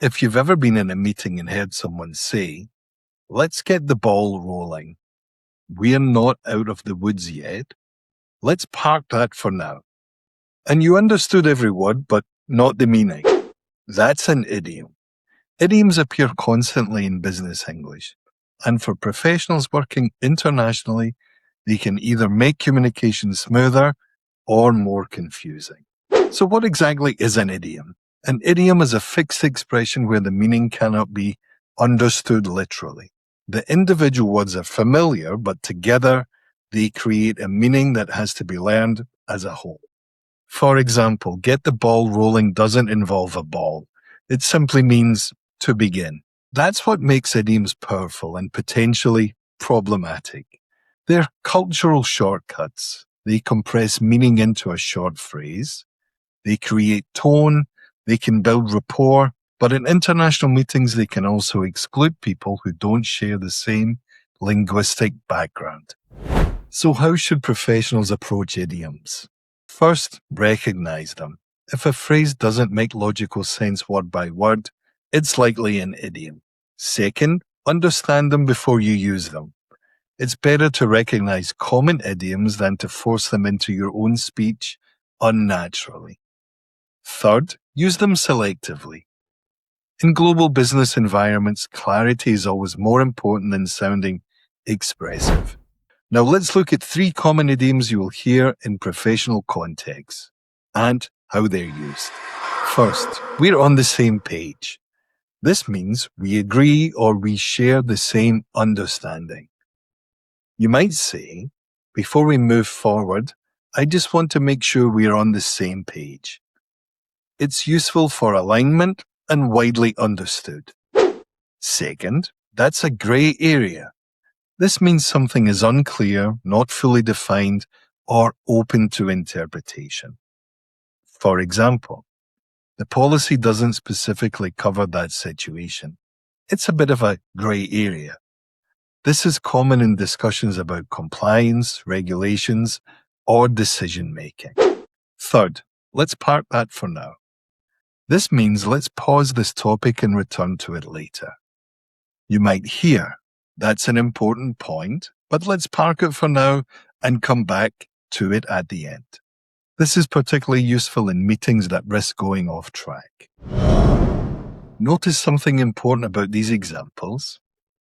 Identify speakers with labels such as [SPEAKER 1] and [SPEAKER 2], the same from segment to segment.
[SPEAKER 1] If you've ever been in a meeting and heard someone say, "Let's get the ball rolling. We're not out of the woods yet. Let's park that for now." And you understood every word, but not the meaning. That's an idiom. Idioms appear constantly in business English. And for professionals working internationally, they can either make communication smoother or more confusing. So what exactly is an idiom? An idiom is a fixed expression where the meaning cannot be understood literally. The individual words are familiar, but together they create a meaning that has to be learned as a whole. For example, get the ball rolling doesn't involve a ball. It simply means to begin. That's what makes idioms powerful and potentially problematic. They're cultural shortcuts. They compress meaning into a short phrase. They create tone. They can build rapport. But in international meetings, they can also exclude people who don't share the same linguistic background. So how should professionals approach idioms? First, recognize them. If a phrase doesn't make logical sense word by word, it's likely an idiom. Second, understand them before you use them. It's better to recognize common idioms than to force them into your own speech unnaturally. Third, use them selectively. In global business environments, clarity is always more important than sounding expressive. Now let's look at 3 common idioms you will hear in professional contexts and how they're used. First, we're on the same page. This means we agree or we share the same understanding. You might say, before we move forward, I just want to make sure we're on the same page. It's useful for alignment and widely understood. Second, that's a gray area. This means something is unclear, not fully defined, or open to interpretation. For example, the policy doesn't specifically cover that situation. It's a bit of a gray area. This is common in discussions about compliance, regulations, or decision making. Third, let's park that for now. This means let's pause this topic and return to it later. You might hear, that's an important point, but let's park it for now and come back to it at the end. This is particularly useful in meetings that risk going off track. Notice something important about these examples.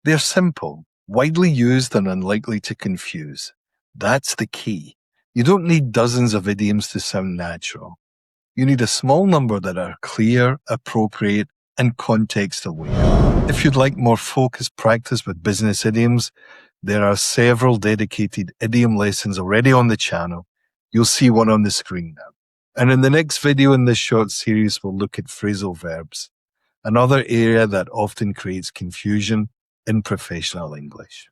[SPEAKER 1] They're simple, widely used and unlikely to confuse. That's the key. You don't need dozens of idioms to sound natural. You need a small number that are clear, appropriate, and context-aware. If you'd like more focused practice with business idioms, there are several dedicated idiom lessons already on the channel. You'll see one on the screen now. And in the next video in this short series, we'll look at phrasal verbs, another area that often creates confusion in professional English.